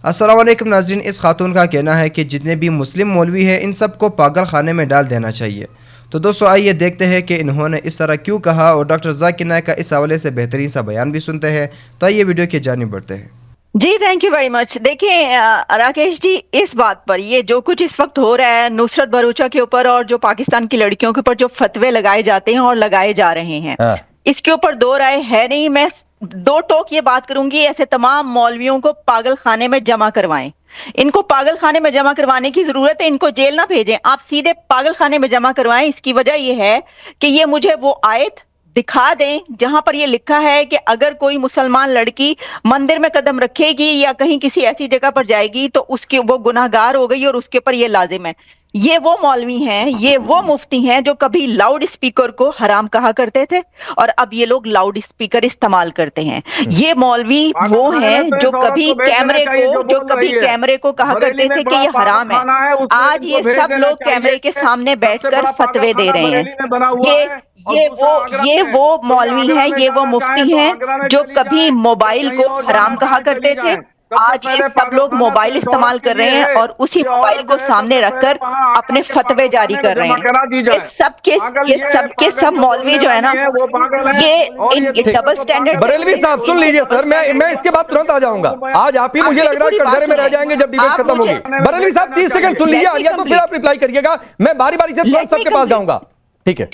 अस्सलाम वालेकुम नाज़रीन, इस खातून का कहना है कि जितने भी मुस्लिम मौलवी हैं इन सब को पागल खाने में डाल देना चाहिए। तो दोस्तों आइए देखते हैं कि इन्होंने इस तरह क्यों कहा और डॉक्टर जाकिर नाइक का इस हवाले से बेहतरीन सा बयान भी सुनते हैं। तो आइए वीडियो की जानिब बढ़ते हैं। जी, थैंक यू वेरी मच। देखिए राकेश जी, इस बात पर ये जो कुछ इस वक्त हो रहा है नुसरत भरूचा के ऊपर और जो पाकिस्तान की लड़कियों के ऊपर जो फतवे लगाए जाते हैं और लगाए जा रहे हैं, इसके ऊपर दो राय है नहीं। मैं दो टोक ये बात करूंगी, ऐसे तमाम मौलवियों को पागल खाने में जमा करवाएं। इनको पागल खाने में जमा करवाने की जरूरत है, इनको जेल ना भेजें, आप सीधे पागल खाने में जमा करवाएं। इसकी वजह यह है कि ये मुझे वो आयत दिखा दें जहां पर ये लिखा है कि अगर कोई मुसलमान लड़की मंदिर में कदम रखेगी या कहीं किसी ऐसी जगह पर जाएगी तो उसके वो गुनाहगार हो गई और उसके ऊपर ये लाजिम है। ये वो मौलवी हैं, ये वो मुफ्ती हैं जो कभी लाउड स्पीकर को हराम कहा करते थे और अब ये लोग लाउड स्पीकर इस्तेमाल करते हैं। ये मौलवी वो हैं जो कभी कैमरे को कहा करते थे कि ये हराम है। आज ये सब लोग कैमरे के सामने बैठकर फतवे दे रहे हैं। ये वो मौलवी हैं, ये वो मुफ्ती हैं जो कभी मोबाइल को हराम कहा करते थे। आज ये सब लोग मोबाइल इस्तेमाल कर रहे हैं और उसी मोबाइल को सामने रखकर अपने फतवे जारी कर रहे हैं। ये सब मौलवी जो है ना, ये डबल स्टैंडर्ड। बरेलवी साहब सुन लीजिए सर, मैं इसके बाद तुरंत आ जाऊंगा। आज आप ही मुझे लग रहा है कटघरे में रह जाएंगे जब डिबेट खत्म होगी। बरेलवी साहब 30 सेकंड सुन लीजिए, आलिया तो फिर आप रिप्लाई करिएगा। मैं बारी बारी से तुरंत सबके पास जाऊंगा, ठीक है?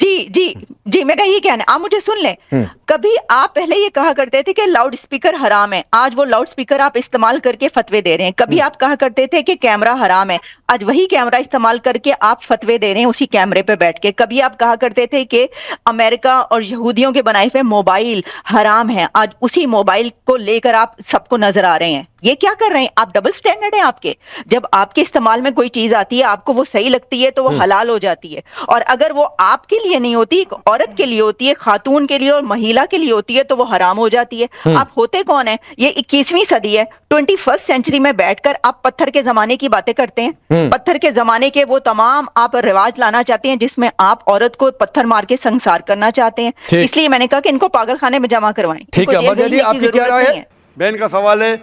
जी मेरा ये कहना है, आप मुझे सुन लें। कभी आप पहले ये कहा करते थे कि लाउड स्पीकर हराम है, आज वो लाउड स्पीकर आप इस्तेमाल करके फतवे दे रहे हैं। कभी आप कहा करते थे कि कैमरा हराम है, आज वही कैमरा इस्तेमाल करके आप फतवे दे रहे हैं उसी कैमरे पे बैठ के। कभी आप कहा करते थे कि अमेरिका और यहूदियों के बनाए हुए मोबाइल हराम है, आज उसी मोबाइल को लेकर आप सबको नजर आ रहे हैं। ये क्या कर रहे हैं आप? डबल स्टैंडर्ड है आपके। जब आपके इस्तेमाल में कोई चीज आती है, आपको वो सही लगती है तो वो हलाल हो जाती है, और अगर वो आपके लिए नहीं होती, एक औरत के लिए होती है, खातून के लिए और महिला के लिए होती है, तो वो हराम हो जाती है। आप होते कौन है? ये 21वीं सदी है, 21st सेंचुरी में बैठकर आप पत्थर के जमाने की बातें करते हैं। पत्थर के जमाने के वो तमाम आप रिवाज लाना चाहते हैं जिसमें आप औरत को पत्थर मार के संसार करना चाहते हैं। इसलिए मैंने कहा कि इनको पागल खाने में जमा करवाएं। ठीक है, आपकी क्या राय है? बहन का सवाल है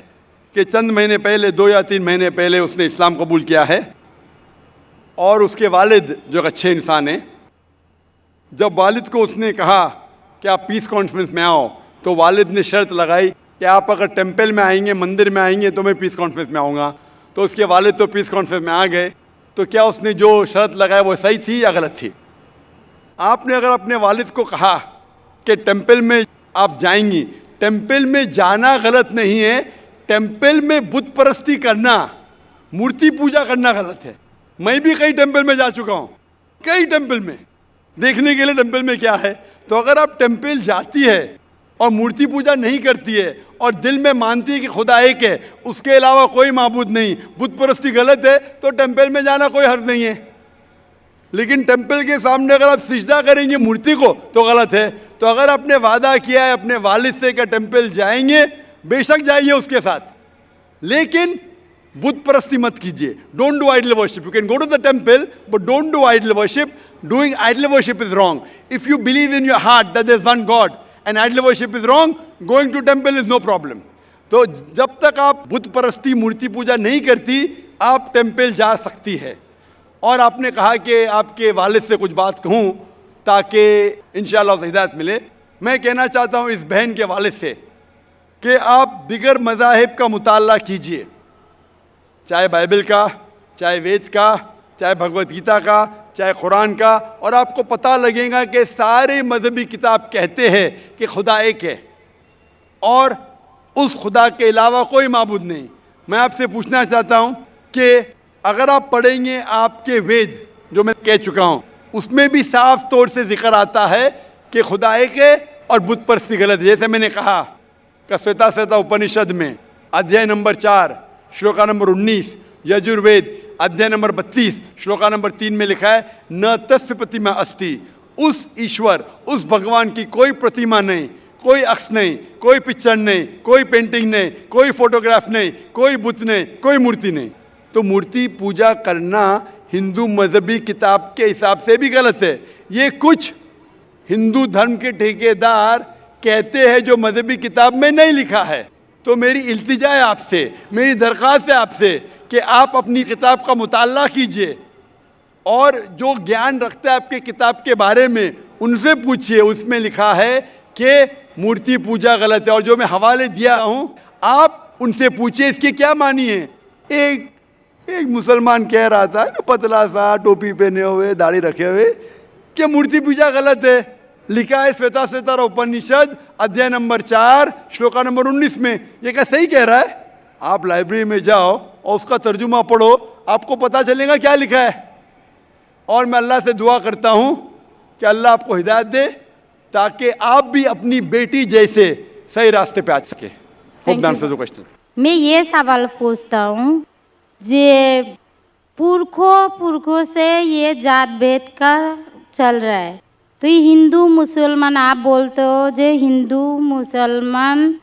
कि चंद महीने पहले, 2 या 3 महीने पहले उसने इस्लाम कबूल किया है और उसके वालिद जो अच्छे इंसान हैं, जब वालिद को उसने कहा कि आप पीस कॉन्फ्रेंस में आओ, तो वालिद ने शर्त लगाई कि आप अगर टेंपल में आएंगे, मंदिर में आएंगे तो मैं पीस कॉन्फ्रेंस में आऊँगा। तो उसके वालिद तो पीस कॉन्फ्रेंस में आ गए। तो क्या उसने जो शर्त लगाई वो सही थी या गलत थी? आपने अगर अपने वालिद को कहा कि टेंपल में आप जाएंगी, टेंपल में जाना गलत नहीं है, टेंपल में बुत परस्ती करना, मूर्ति पूजा करना गलत है। मैं भी कई टेंपल में जा चुका हूँ, कई टेंपल में देखने के लिए टेंपल में क्या है। तो अगर आप टेंपल जाती है और मूर्ति पूजा नहीं करती है और दिल में मानती है कि खुदा एक है, उसके अलावा कोई माबूद नहीं, बुत परस्ती गलत है, तो टेंपल में जाना कोई हर्ज नहीं है। लेकिन टेंपल के सामने अगर आप सिजदा करेंगे मूर्ति को तो गलत है। तो अगर आपने वादा किया है अपने वालिद से कि टेंपल जाएंगे, बेशक जाइए उसके साथ, लेकिन बुत परस्ती मत कीजिए। Don't do idol worship. You can go to the temple but don't do idol worship. Doing idol worship is wrong. If you believe in your heart that there is one God and idol worship is wrong, going to temple is no problem. तो जब तक आप बुत परस्ती, मूर्ति पूजा नहीं करती, आप temple जा सकती है। और आपने कहा कि आपके वालिद से कुछ बात कहूँ ताकि इंशाअल्लाह हिदायत मिले। मैं कहना चाहता हूँ इस बहन के वालिद से कि आप दिगर मज़ाहिब का मुताला कीजिए, चाहे बाइबल का, चाहे वेद का, चाहे भगवत गीता का, चाहे कुरान का, और आपको पता लगेगा कि सारे मजहबी किताब कहते हैं कि खुदा एक है और उस खुदा के अलावा कोई माबूद नहीं। मैं आपसे पूछना चाहता हूँ कि अगर आप पढ़ेंगे आपके वेद, जो मैं कह चुका हूँ, उसमें भी साफ तौर से जिक्र आता है कि खुदा एक है और बुत परस्ती गलत है। जैसे मैंने कहा श्वेता उपनिषद में अध्याय नंबर 4 श्लोका नंबर 19, यजुर्वेद अध्याय नंबर 32 श्लोका नंबर 3 में लिखा है, न तस्य प्रतिमा अस्ति। उस ईश्वर, उस भगवान की कोई प्रतिमा नहीं, कोई अक्ष नहीं, कोई पिक्चर नहीं, कोई पेंटिंग नहीं, कोई फोटोग्राफ नहीं, कोई बुत नहीं, कोई मूर्ति नहीं। तो मूर्ति पूजा करना हिंदू मजहबी किताब के हिसाब से भी गलत है। ये कुछ हिंदू धर्म के ठेकेदार कहते हैं जो मजहबी किताब में नहीं लिखा है। तो मेरी इल्तिजा है आपसे, मेरी दरख्वास्त है आपसे कि आप अपनी किताब का मुताला कीजिए और जो ज्ञान रखता है आपके किताब के बारे में उनसे पूछिए। उसमें लिखा है कि मूर्ति पूजा गलत है, और जो मैं हवाले दिया हूँ आप उनसे पूछिए इसके क्या मानी है। एक मुसलमान कह रहा था, पतला सा, टोपी पहने हुए, दाढ़ी रखे हुए, कि मूर्ति पूजा गलत है। लिखा है श्वेताश्वेतर उपनिषद अध्याय नंबर 4 श्लोका नंबर 19 में। ये क्या सही कह रहा है? आप लाइब्रेरी में जाओ और उसका तर्जुमा पढ़ो, आपको पता चलेगा क्या लिखा है। और मैं अल्लाह से दुआ करता हूँ कि अल्लाह आपको हिदायत दे ताकि आप भी अपनी बेटी जैसे सही रास्ते पे आ सके। मैं ये सवाल पूछता हूँ, जे पुरखों से ये जात भेद का चल रहा है, तो ये हिंदू मुसलमान आप बोलते हो, जो हिंदू मुसलमान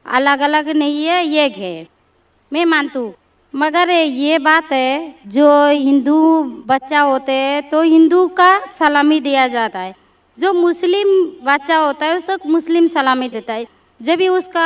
अलग अलग नहीं है, एक है, मैं मानती हूँ। मगर ये बात है, जो हिंदू बच्चा होते हैं तो हिंदू का सलामी दिया जाता है, जो मुस्लिम बच्चा होता है उसको मुस्लिम सलामी देता है। जब भी उसका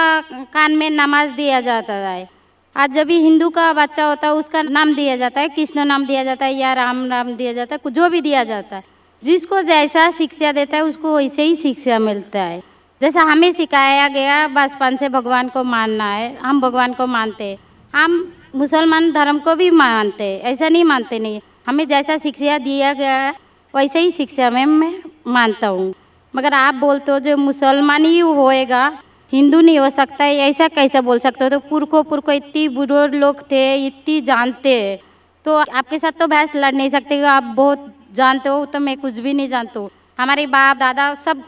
कान में नमाज दिया जाता है, आज जब भी हिंदू का बच्चा होता है उसका नाम दिया जाता है, कृष्ण नाम दिया जाता है या राम नाम दिया जाता है, जो भी दिया जाता है। जिसको जैसा शिक्षा देता है उसको वैसे ही शिक्षा मिलता है। जैसा हमें सिखाया गया बचपन से भगवान को मानना है, हम भगवान को मानते हैं, हम मुसलमान धर्म को भी मानते हैं, ऐसा नहीं मानते नहीं। हमें जैसा शिक्षा दिया गया है वैसे ही शिक्षा में मैं मानता हूँ। मगर आप बोलते हो जो मुसलमान ही होएगा, हिंदू नहीं हो सकता है, ऐसा कैसे बोल सकते हो? तो पुरखों इतनी बुरे लोग थे, इतनी जानते हैं, तो आपके साथ तो बहस लड़ नहीं सकते। आप बहुत जानते हो, तो मैं कुछ भी नहीं जानता हूँ। हमारे बाप दादा सब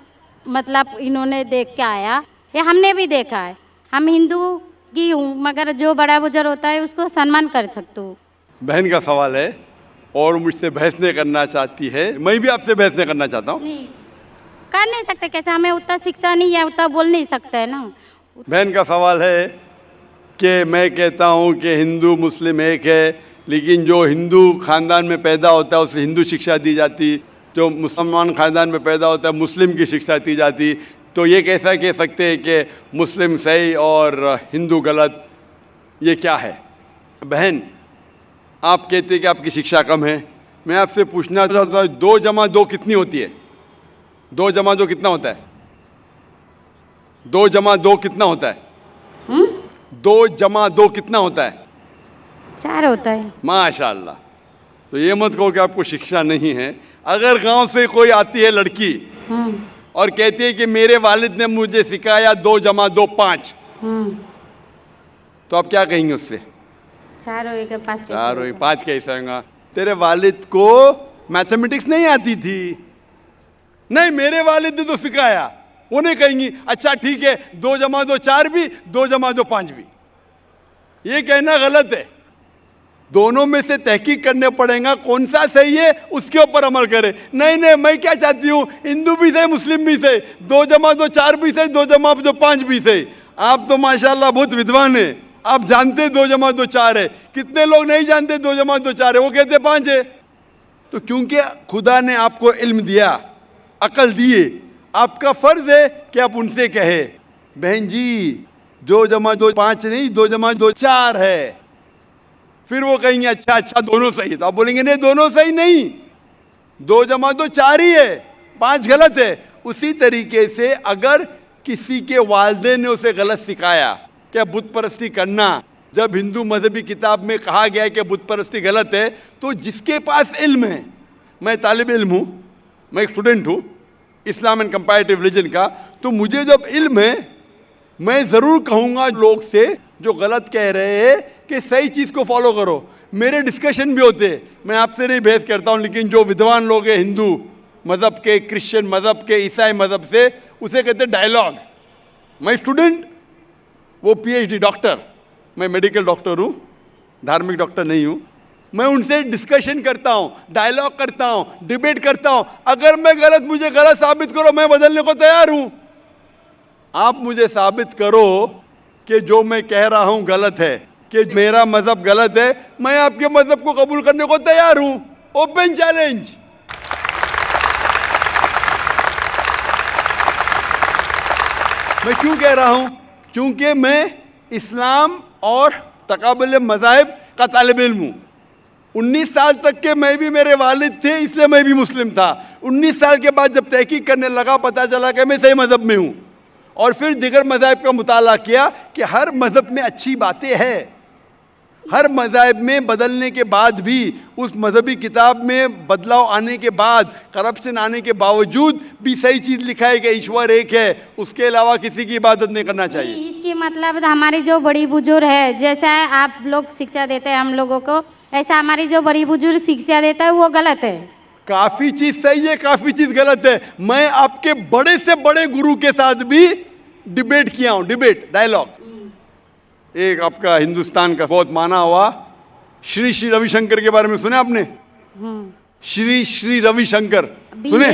मतलब इन्होंने देख के आया, ये हमने भी देखा है। हम हिंदू की हूँ, मगर जो बड़ा बुजुर्ग होता है उसको सम्मान कर सकता हूँ। बहन का सवाल है और मुझसे बहस नहीं करना चाहती है, मैं भी आपसे बहस नहीं करना चाहता हूँ। नहीं कर नहीं सकते, कैसे? हमें उतना शिक्षा नहीं है, उतना बोल नहीं सकते है ना। बहन का सवाल है कि मैं कहता हूँ कि हिंदू मुस्लिम एक है, लेकिन जो हिंदू खानदान में पैदा होता है उसे हिंदू शिक्षा दी जाती, जो मुसलमान खानदान में पैदा होता है मुस्लिम की शिक्षा दी जाती। तो ये कैसा कह सकते हैं कि मुस्लिम सही और हिंदू गलत? ये क्या है? बहन, आप कहते हैं कि आपकी शिक्षा कम है, मैं आपसे पूछना चाहता हूँ 2 जमा 2 कितनी होती है? 2 जमा 2 कितना होता है? 2 जमा 2 कितना होता है? 2 जमा 2 कितना होता है? 4 होता है। माशाल्लाह। तो ये मत कहो कि आपको शिक्षा नहीं है। अगर गांव से कोई आती है लड़की और कहती है कि मेरे वालिद ने मुझे सिखाया 2 जमा 2 5, तो आप क्या कहेंगे उससे? 4 होएगा 5 4 होएगा 5 कैसे होगा? तेरे वालिद को मैथमेटिक्स नहीं आती थी? नहीं, मेरे वालिद ने तो सिखाया। वो नहीं कहेंगी अच्छा ठीक है 2 जमा 2 4 भी, 2 जमा 2 5 भी। ये कहना गलत है। दोनों में से तहकीक करने पड़ेगा, कौन सा सही है उसके ऊपर अमल करें। नहीं, मैं क्या चाहती हूँ, हिंदू भी सही मुस्लिम भी सही, 2 जमा 2 4 भी सही, 2 जमा 2 5 भी सही। आप तो माशाल्लाह बहुत विद्वान है, आप जानते 2 जमा 2 4 है। कितने लोग नहीं जानते 2 जमा 2 4 है, वो कहते 5 है। तो क्योंकि खुदा ने आपको इल्म दिया, अकल दिए, आपका फर्ज है कि आप उनसे कहे बहन जी 2 जमा 2 5 नहीं, 2 जमा 2 4 है। फिर वो कहेंगे अच्छा दोनों सही है। तो आप बोलेंगे नहीं, दोनों सही नहीं, 2 जमा 2 4 ही है, 5 गलत है। उसी तरीके से अगर किसी के वालिदैन ने उसे गलत सिखाया क्या बुत परस्ती करना, जब हिंदू मजहबी किताब में कहा गया है कि बुत परस्ती गलत है, तो जिसके पास इल्म है, मैं तालिब इल्म हूँ, मैं एक स्टूडेंट हूँ इस्लाम एंड कंपैरेटिव रिलीजन का, तो मुझे जब इल्म है मैं ज़रूर कहूँगा लोग से जो गलत कह रहे हैं कि सही चीज़ को फॉलो करो। मेरे डिस्कशन भी होते हैं, मैं आपसे नहीं बहस करता हूँ, लेकिन जो विद्वान लोग हैं हिंदू मज़हब के, क्रिश्चियन मज़हब के, ईसाई मज़हब से, उसे कहते हैं डायलॉग। मैं स्टूडेंट, वो PhD डॉक्टर, मैं मेडिकल डॉक्टर हूँ, धार्मिक डॉक्टर नहीं हूँ। मैं उनसे डिस्कशन करता हूँ, डायलॉग करता हूँ, डिबेट करता हूँ। अगर मैं गलत, मुझे गलत साबित करो, मैं बदलने को तैयार हूँ। आप मुझे साबित करो कि जो मैं कह रहा हूँ गलत है, कि मेरा मजहब गलत है, मैं आपके मजहब को कबूल करने को तैयार हूँ। Open challenge. मैं क्यों कह रहा हूँ? क्योंकि मैं इस्लाम और तकाबुल मज़ाहिब का तालिब इल्म हूँ। 19 साल तक के मैं भी, मेरे वालिद थे इसलिए मैं भी मुस्लिम था। 19 साल के बाद जब तहकीक करने लगा पता चला कि मैं सही मज़हब में हूँ, और फिर दिगर मज़ाहिब का मुताला किया कि हर मज़हब में अच्छी बातें हैं। हर मज़ाहिब में बदलने के बाद भी, उस मजहबी किताब में बदलाव आने के बाद, करप्शन आने के बावजूद भी सही चीज़ लिखा है कि ईश्वर एक है, उसके अलावा किसी की इबादत नहीं करना चाहिए। इसके मतलब हमारी जो बड़ी बुजुर्ग है, जैसा आप लोग शिक्षा देते हैं हम लोगों को, ऐसा हमारी जो बड़ी बुजुर्ग शिक्षा देता है वो गलत है। काफ़ी चीज़ सही है, काफ़ी चीज़ गलत है। मैं आपके बड़े से बड़े गुरु के साथ भी डिबेट किया हूँ, डिबेट, डायलॉग। एक आपका हिंदुस्तान का बहुत माना हुआ श्री श्री रविशंकर के बारे में सुने आपने? श्री श्री रविशंकर सुने?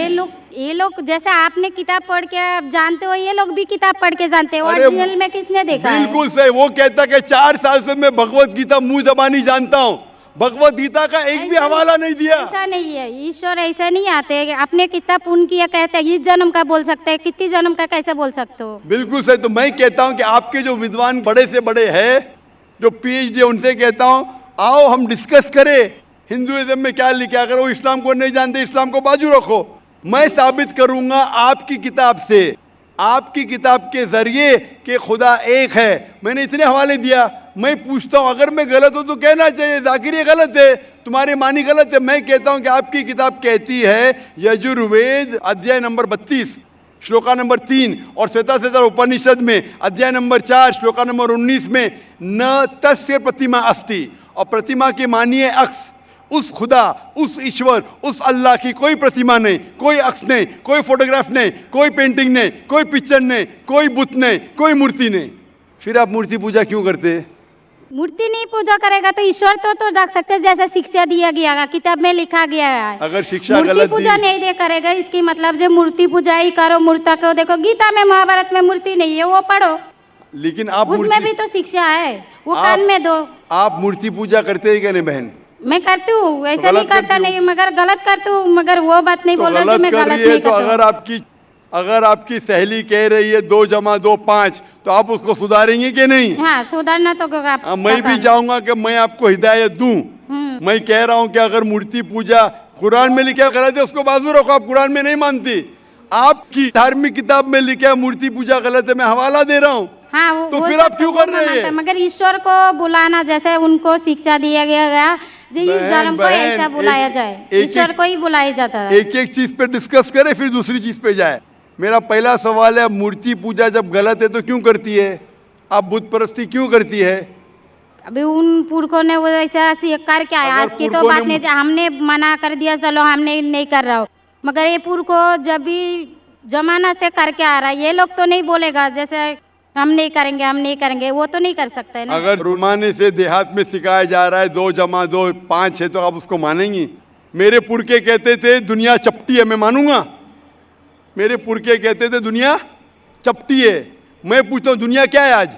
ये लोग जैसे आपने किताब पढ़ के आप जानते हो, ये लोग भी किताब पढ़ के जानते हो। ओरिजिनल में किसने देखा है? बिल्कुल सही। वो कहता कि 4 साल से मैं भगवत गीता मुंह जबानी जानता हूँ, भगवत गीता का एक भी हवाला नहीं दिया। ऐसा नहीं है, ईश्वर ऐसे नहीं आते। अपने कितना पुण्य किया कहते हैं, इस जन्म का बोल सकते हैं, कितनी जन्म का कैसे बोल सकते हो? बिल्कुल सही। तो मैं कहता हूं कि आपके जो विद्वान बड़े से बड़े हैं, जो पीएचडी, उनसे कहता हूं आओ हम डिस्कस करें हिंदुइज्म में क्या लिखा। अगर वो इस्लाम को नहीं जानते, इस्लाम को बाजू रखो। मैं साबित करूंगा आपकी किताब से, आपकी किताब के जरिए कि खुदा एक है। मैंने इतने हवाले दिया। मैं पूछता हूं अगर मैं गलत हूं तो कहना चाहिए जाकिर ये गलत है, तुम्हारी मानी गलत है। मैं कहता हूं कि आपकी किताब कहती है यजुर्वेद अध्याय नंबर 32 श्लोका नंबर 3 और श्वेताश्वतर उपनिषद में अध्याय नंबर 4 श्लोका नंबर 19 में न तस्य प्रतिमा अस्ति, और प्रतिमा की मानिए अक्स। उस खुदा, उस ईश्वर, उस अल्लाह की कोई प्रतिमा नहीं, कोई अक्स नहीं, कोई फोटोग्राफ नहीं, कोई पेंटिंग नहीं, कोई पिक्चर नहीं, कोई बुत नहीं, कोई मूर्ति नहीं। फिर आप मूर्ति पूजा क्यों करते हैं? मूर्ति नहीं पूजा करेगा तो ईश्वर तो रख सकते हैं, जैसे शिक्षा दिया गया है, किताब में लिखा गया है। अगर शिक्षा मूर्ति गलत पूजा नहीं दे करेगा, इसकी मतलब जो मूर्ति पूजा ही करो, मूर्ता को देखो, गीता में महाभारत में मूर्ति नहीं है, वो पढ़ो। लेकिन आप उसमें भी तो शिक्षा है, वो कान में दो। आप मूर्ति पूजा करते हैं क्या? नहीं बहन, मैं करती हूँ, ऐसा नहीं करता नहीं, मगर गलत करती हूँ। मगर वो बात नहीं बोल रही मैं गलत नहीं करती। तो अगर आपकी सहेली कह रही है 2 + 2 5, तो आप उसको सुधारेंगे कि नहीं? हाँ, सुधारना तो मैं भी चाहूंगा कि मैं आपको हिदायत दूं। मैं कह रहा हूं कि अगर मूर्ति पूजा कुरान में लिखा गलत है, उसको बाजू रखो। आप कुरान में नहीं मानती, आपकी धार्मिक किताब में लिखा मूर्ति पूजा गलत है, मैं हवाला दे रहा हूँ। हाँ, तो फिर आप क्यों कर रहे हैं? मगर ईश्वर को बुलाना, जैसे उनको शिक्षा दिया गया जी, इस धर्म को ऐसा बुलाया जाए, ईश्वर को ही बुलाया जाता है। एक एक चीज पे डिस्कस करे फिर दूसरी चीज पे जाए। मेरा पहला सवाल है, मूर्ति पूजा जब गलत है तो क्यों करती है? आप बुत परस्ती क्यों करती है? अभी उन पुरखों ने वो ऐसा करके आया, आज की तो बात नहीं, हमने मना कर दिया चलो हमने नहीं कर रहा हूँ, मगर ये पुरखों जब भी जमाना से करके आ रहा है, ये लोग तो नहीं बोलेगा जैसे हम नहीं करेंगे, हम नहीं करेंगे, वो तो नहीं कर सकते ना। अगर रुमाने से देहात में सिखाया जा रहा है 2 + 2 5 है, तो आप उसको मानेंगी? मेरे पुरखे कहते थे दुनिया चपटी है, मैं मानूंगा? मेरे पुरखे कहते थे दुनिया चपटी है। मैं पूछता हूँ दुनिया क्या है आज?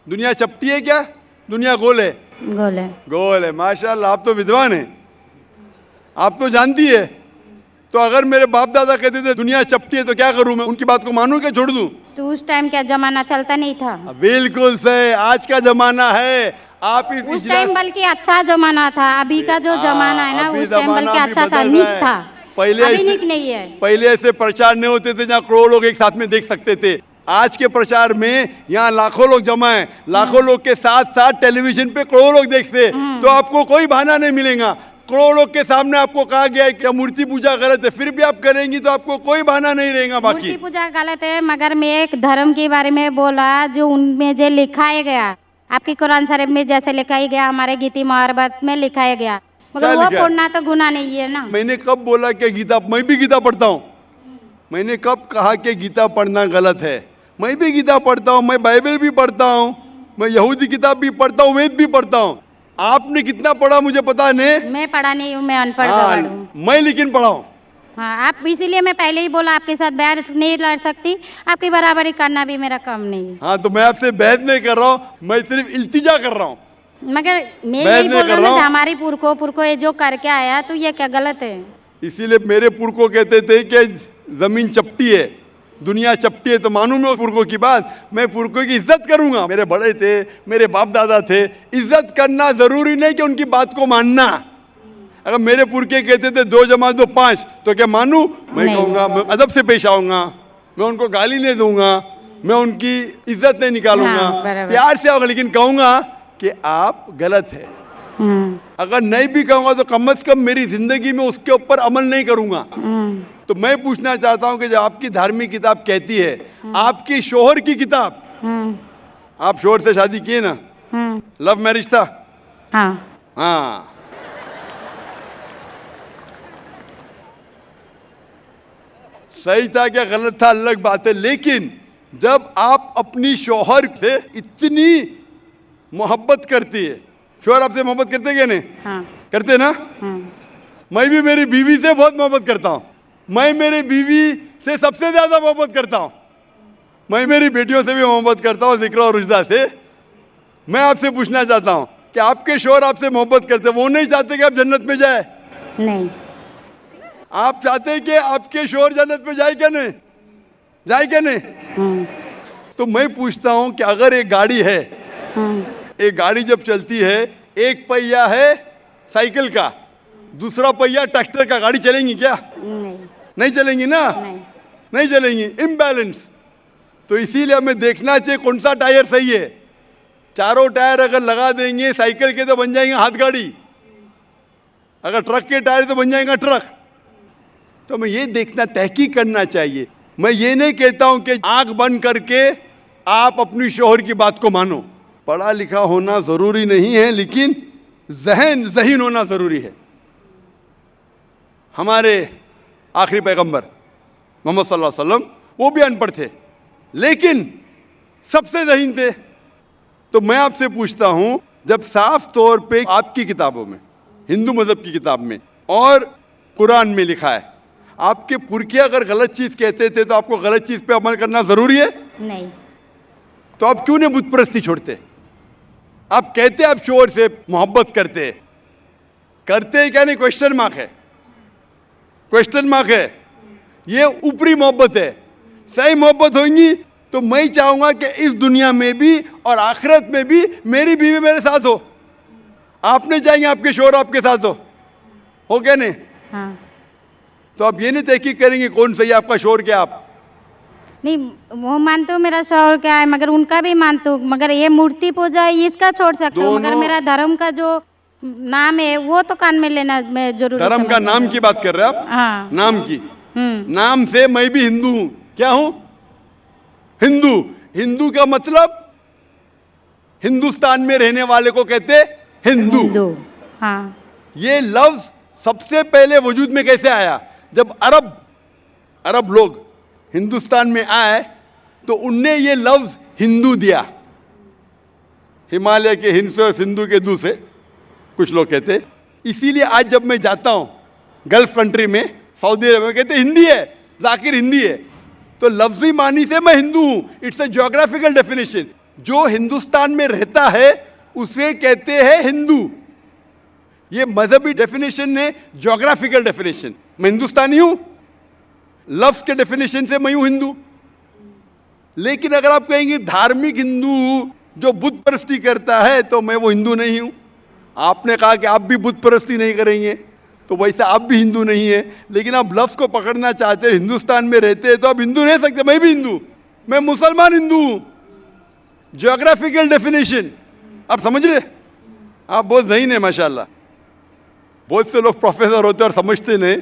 दुनिया चपटी है क्या? दुनिया गोल है? गोल है। गोल है। माशाल्लाह, आप तो विद्वान हैं, आप तो जानती है। तो अगर मेरे बाप दादा कहते थे दुनिया चपटी है तो क्या करूं मैं? उनकी बात को मानूं क्या छोड़ दूं? तो उस टाइम क्या जमाना चलता नहीं था? बिल्कुल सही, आज का जमाना है। आप उस टाइम बल्कि अच्छा जमाना था, अभी का जो जमाना है ना, उस टाइम बल्कि अच्छा था, नीक था। पहले अभी नीक नहीं है। पहले ऐसे प्रचार नहीं होते थे जहाँ करोड़ों लोग एक साथ में देख सकते थे। आज के प्रचार में यहाँ लाखों लोग जमा है, लाखों लोग के साथ साथ टेलीविजन पे करोड़ों लोग देखते, तो आपको कोई बहाना नहीं मिलेगा। करोड़ों लोग के सामने आपको कहा गया है कि मूर्ति पूजा गलत है, फिर भी आप करेंगी तो आपको कोई बहाना नहीं रहेगा। बाकी मूर्ति पूजा गलत है, मगर मैं एक धर्म के बारे में बोला जो उनमें जो लिखाया गया, आपकी कुरान शरीफ में जैसे लिखाया गया, हमारे गीता महाभारत में लिखाया गया, मगर वो पढ़ना तो गुनाह नहीं है ना। मैंने कब बोला कि गीता? मैं भी गीता पढ़ता हूँ। मैंने कब कहा कि गीता पढ़ना गलत है? मैं भी गीता पढ़ता हूँ, मैं बाइबल भी पढ़ता हूँ, मैं यहूदी किताब भी पढ़ता हूँ, वेद भी पढ़ता हूँ। आपने कितना पढ़ा मुझे पता नहीं, मैं पढ़ा नहीं हूँ, मैं अनपढ़ गवार हूँ। मैं लेकिन पढ़ा हूँ। हाँ, आप इसीलिए मैं पहले ही बोला आपके साथ बहस नहीं लड़ सकती, आपकी बराबरी करना भी मेरा काम नहीं है। हाँ, तो मैं आपसे बहस नहीं कर रहा हूँ, मैं सिर्फ इल्तिजा कर रहा हूँ। मगर मैं यही बोल रहा हूँ हमारी पुरखों ये जो करके आया, तो ये क्या गलत है? इसीलिए मेरे पुरखों कहते थे कि जमीन चपटी है, दुनिया चपटी है तो मानूं मैं उस पुरखों की बात? मैं पुरखों की इज्जत करूंगा। मेरे बड़े थे, मेरे बाप दादा थे। इज्जत करना जरूरी नहीं कि उनकी बात को मानना। अगर मेरे पुरखे कहते थे 2 + 2 = 5, तो क्या मानूं? मैं कहूंगा, मैं अदब से पेश आऊंगा, मैं उनको गाली नहीं दूंगा, मैं उनकी इज्जत नहीं निकालूंगा, प्यार से आऊंगा, लेकिन कहूंगा कि आप गलत है। अगर नहीं भी कहूंगा तो कम से कम मेरी जिंदगी में उसके ऊपर अमल नहीं करूंगा। तो मैं पूछना चाहता हूं कि जब आपकी धार्मिक किताब कहती है, आपकी शोहर की किताब, आप शोहर से शादी किए ना? लव मैरिज था? हाँ। सही था क्या गलत था अलग बात है, लेकिन जब आप अपनी शोहर से इतनी मोहब्बत करती है, शोहर आपसे मोहब्बत करते क्या नहीं? करते ना? मैं भी मेरी बीवी से बहुत मोहब्बत करता हूं। मैं मेरी बीवी से सबसे ज्यादा मोहब्बत करता हूं। मैं मेरी बेटियों से भी मोहब्बत करता हूं, जिक्र और रुजदा से। मैं आपसे पूछना चाहता हूं कि आपके शोहर आपसे मोहब्बत करते, वो नहीं चाहते कि आप जन्नत में जाए? नहीं। आप चाहते हैं कि आपके शोहर जन्नत में जाए क्या नहीं? जाए क्या नहीं? तो मैं पूछता हूं कि अगर एक गाड़ी है, एक गाड़ी जब चलती है, एक पहिया है साइकिल का, दूसरा पहिया ट्रैक्टर का, गाड़ी चलेंगी क्या? नहीं चलेंगी ना? नहीं चलेंगी, इम्बैलेंस। तो इसीलिए हमें देखना चाहिए कौन सा टायर सही है। चारों टायर अगर लगा देंगे साइकिल के तो बन जाएंगे हाथ गाड़ी, अगर ट्रक के टायर तो बन जाएगा ट्रक। तो हमें ये देखना, तहकीक करना चाहिए। मैं ये नहीं कहता हूं कि आंख बंद करके आप अपनी शोहर की बात को मानो। पढ़ा लिखा होना जरूरी नहीं है, लेकिन ज़हीन होना जरूरी है। हमारे आखिरी पैगंबर मोहम्मद सल्लल्लाहु अलैहि वसल्लम, वो भी अनपढ़ थे, लेकिन सबसे ज़हीन थे। तो मैं आपसे पूछता हूं, जब साफ तौर पे आपकी किताबों में, हिंदू मजहब की किताब में और कुरान में लिखा है, आपके पुरखे अगर गलत चीज कहते थे तो आपको गलत चीज पे अमल करना जरूरी है? नहीं। तो आप क्यों नहीं बुत परस्ती छोड़ते? आप कहते आप शोहर से मोहब्बत करते क्या नहीं? क्वेश्चन मार्क है, क्वेश्चन मार्क है। ये ऊपरी मोहब्बत है। सही मोहब्बत होगी तो मैं चाहूंगा कि इस दुनिया में भी और आखिरत में भी मेरी बीवी मेरे साथ हो। आप नहीं चाहेंगे आपके शोहर आपके साथ हो क्या नहीं? हाँ। तो आप ये नहीं तहकीक करेंगे कौन सही आपका शोहर क्या? आप नहीं, वो मानते हो मेरा शोहर क्या है, मगर उनका भी मानते हो, मगर ये मूर्ति पूजा इसका छोड़ सकते हो, मगर मेरा धर्म का जो नाम है वो तो कान में लेना मैं जरूर। धर्म का नाम की बात कर रहे हैं आप? हाँ। नाम की। नाम से मैं भी हिंदू हूं। क्या हूं? हिंदू। हिंदू का मतलब हिंदुस्तान में रहने वाले को कहते हिंदू। हाँ। ये लफ्ज सबसे पहले वजूद में कैसे आया? जब अरब लोग हिंदुस्तान में आए तो उनने ये लफ्ज हिंदू दिया। हिमालय के हिंद से और सिंधु के दू से कुछ लोग कहते। इसीलिए आज जब मैं जाता हूं गल्फ कंट्री में, सऊदी अरब में, कहते हिंदी है, जाकिर हिंदी है। तो लफ्जी मानी से मैं हिंदू हूं। It's a geographical definition. जो हिंदुस्तान में रहता है उसे कहते हैं हिंदू। ये मजहबी डेफिनेशन ने ज्योग्राफिकल डेफिनेशन। मैं हिंदुस्तानी हूं, लफ्ज के डेफिनेशन से मैं हूं हिंदू। लेकिन अगर आप कहेंगे धार्मिक हिंदू जो बुत परस्ती करता है तो मैं वो हिंदू नहीं हूं। आपने कहा कि आप भी बुत परस्ती नहीं करेंगे, तो वैसे आप भी हिंदू नहीं है। लेकिन आप लफ्ज को पकड़ना चाहते हैं, हिंदुस्तान में रहते हैं तो आप हिंदू रह सकते। मैं भी हिंदू, मैं मुसलमान हिंदू हूं। ज्योग्राफिकल डेफिनेशन आप समझ रहे? आप बहुत ज़हीन है माशाल्लाह। बहुत से लोग प्रोफेसर होते और समझते नहीं।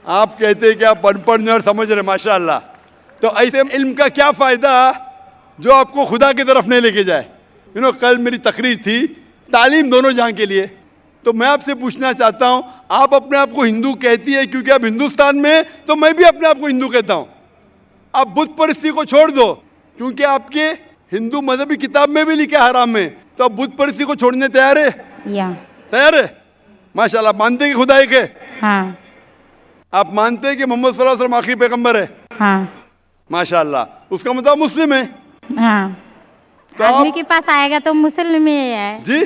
आप कहते हैं कि आप अनपढ़ नहीं और समझ रहे, माशाल्लाह। तो ऐसे इल्म का क्या फ़ायदा जो आपको खुदा की तरफ नहीं लेके जाए? कल मेरी तकरीर थी तालीम दोनों जहां के लिए। तो मैं आपसे पूछना चाहता हूं, आप अपने आप को हिंदू कहती है क्योंकि आप हिंदुस्तान में हैं, तो मैं भी अपने आप को हिंदू कहता हूं। आप बुत परस्ती को छोड़ दो क्योंकि आपके हिंदू मजहबी किताब में भी लिखा हराम है, तो आप बुत परस्ती को छोड़ने तैयार है? तैयार है? माशाल्लाह। मानते हैं कि खुदा एक है? हाँ। आप मानते हैं कि मोहम्मद सल्लल्लाहु अलैहि वसल्लम आखिरी पैगंबर है? हाँ। माशाल्लाह। उसका मतलब मुस्लिम है? हाँ। तो आदमी के पास आएगा तो मुस्लिम ही है जी।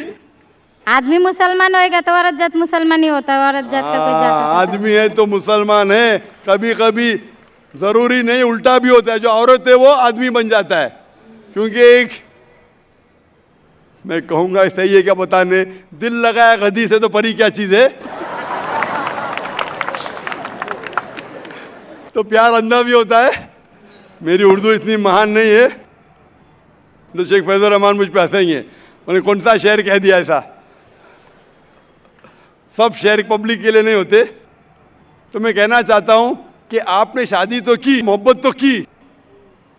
आदमी मुसलमान होएगा तो औरत जात मुसलमान ही होता है। औरत जात का कोई जात आदमी है तो मुसलमान है। कभी कभी जरूरी नहीं, उल्टा भी होता है, जो औरत है वो आदमी बन जाता है। क्योंकि एक मैं कहूंगा सही है क्या बताने, दिल लगाया गधी से तो परी क्या चीज है। तो प्यार अंधा भी होता है। मेरी उर्दू इतनी महान नहीं है तो शेख फैजुर रहमान मुझ पे हंसेंगे, उन्होंने कौन सा शेर कह दिया ऐसा। सब शेर पब्लिक के लिए नहीं होते। तो मैं कहना चाहता हूं कि आपने शादी तो की, मोहब्बत तो की,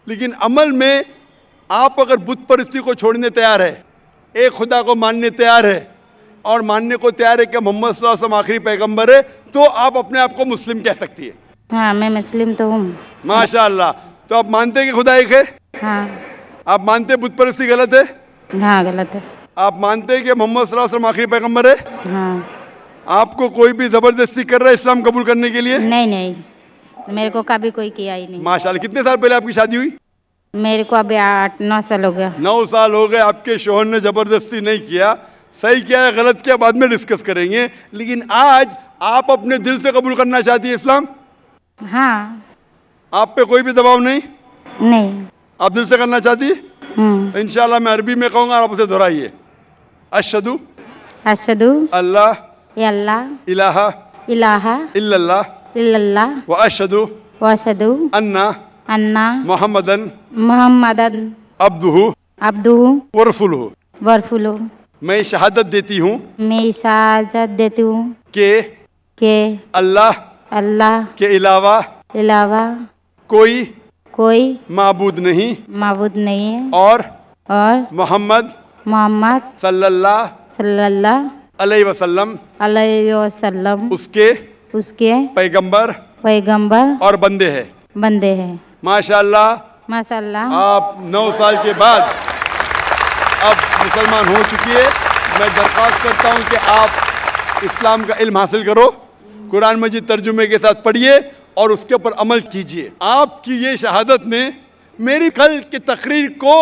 लेकिन अमल में आप अगर बुत परस्ती को छोड़ने तैयार है, एक खुदा को मानने तैयार है और मानने को तैयार है कि मोहम्मद सल्लल्लाहु अलैहि वसल्लम आखिरी पैगंबर है, तो आप अपने आप को मुस्लिम कह सकती है। हाँ, मैं मुस्लिम तो हूँ। माशाअल्लाह। तो आप मानते हैं कि खुदा एक है? हाँ। आप मानते हैं बुत परस्ती गलत है? हाँ, गलत है। आप मानते हैं कि मोहम्मद सल्लल्लाहु अलैहि वसल्लम आखिरी पैगंबर है? हाँ। आपको कोई भी जबरदस्ती कर रहा है इस्लाम कबूल करने के लिए? नहीं नहीं, मेरे को कभी कोई किया ही नहीं। माशाअल्लाह। कितने साल पहले आपकी शादी हुई? मेरे को अभी 8-9 साल हो गया। 9 साल हो गए। आपके शोहर ने जबरदस्ती नहीं किया, सही किया है गलत किया बाद में डिस्कस करेंगे, लेकिन आज आप अपने दिल से कबूल करना चाहती है इस्लाम? हाँ। आप पे कोई भी दबाव नहीं? नहीं। आप दिल से करना चाहती है? इंशाल्लाह मैं अरबी में कहूंगा, आप उसे दोहराइए। अशहदु अशहदु अल्लाह अल्लाह इलाहा इलाहा इल्लल्लाह इल्लल्लाह व अशहदु व अशहदु अन्ना मुहम्मदन अब्दुहु व रसूलुहु। व रसूलुहु। मैं शहादत देती हूँ, मैं इजाज़त देती हूँ कि अल्लाह के अलावा कोई माबूद नहीं है और मोहम्मद सल्लल्लाहु अलैहि वसल्लम उसके पैगंबर और बंदे हैं। माशाअल्लाह। आप 9 साल के बाद अब मुसलमान हो चुकी है। मैं दरख्वास्त करता हूं कि आप इस्लाम का इल्म हासिल करो, कुरान मजीद तर्जुमे के साथ पढ़िए और उसके ऊपर अमल कीजिए। आपकी ये शहादत ने मेरी कल की तकरीर को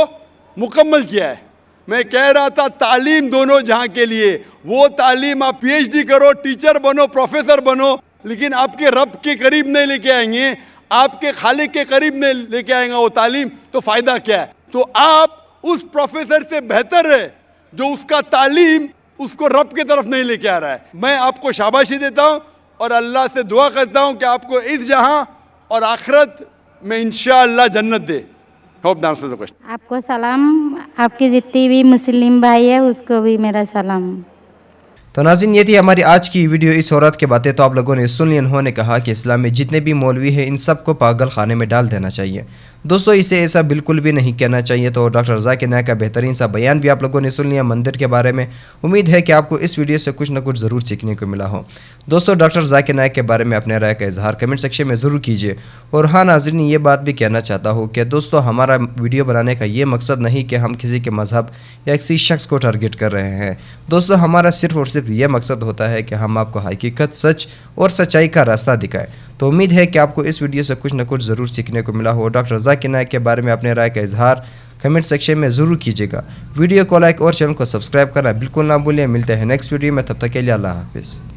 मुकम्मल किया है। मैं कह रहा था तालीम दोनों जहां के लिए, वो तालीम आप PhD करो, टीचर बनो, प्रोफेसर बनो, लेकिन आपके रब के करीब नहीं लेके आएंगे, आपके खालिक के करीब नहीं लेके आएंगे वो तालीम, तो फायदा क्या है? तो आप उस प्रोफेसर से बेहतर है जो उसका तालीम उसको रब की तरफ नहीं लेके आ रहा है। मैं आपको शाबाशी देता हूं और अल्लाह से दुआ करता हूं कि आपको इस जहां और आखिरत में इंशाअल्लाह जन्नत दे। आपको सलाम, आपके जितनी भी मुस्लिम भाई है उसको भी मेरा सलाम। तो नाज़रीन, ये थी हमारी आज की वीडियो इस औरत के बातें। तो आप लोगों ने सुन लिया, उन्होंने कहा कि इस्लाम में जितने भी मौलवी हैं इन सब को पागल खाने में डाल देना चाहिए। दोस्तों, इसे ऐसा बिल्कुल भी नहीं कहना चाहिए। तो डॉक्टर जाकिर नायक का बेहतरीन सा बयान भी आप लोगों ने सुन लिया मंदिर के बारे में। उम्मीद है कि आपको इस वीडियो से कुछ ना कुछ ज़रूर सीखने को मिला हो। दोस्तों, डॉक्टर जाकिर नायक के बारे में अपने राय का इजहार कमेंट सेक्शन में ज़रूर कीजिए। और हाँ नाज़रीन, ये बात भी कहना चाहता हूँ कि दोस्तों, हमारा वीडियो बनाने का ये मकसद नहीं कि हम किसी के मज़हब या किसी शख्स को टारगेट कर रहे हैं। दोस्तों, हमारा सिर्फ़ और सिर्फ ये मकसद होता है कि हम आपको हकीकत, सच और सच्चाई का रास्ता दिखाएं। तो उम्मीद है कि आपको इस वीडियो से कुछ ना कुछ ज़रूर सीखने को मिला हो। डॉक्टर जाकिर नायक के बारे में अपने राय का इजहार कमेंट सेक्शन में ज़रूर कीजिएगा। वीडियो को लाइक और चैनल को सब्सक्राइब करना बिल्कुल ना भूलिए। मिलते हैं नेक्स्ट वीडियो में, तब तक के लिए अल्लाह हाफिज़।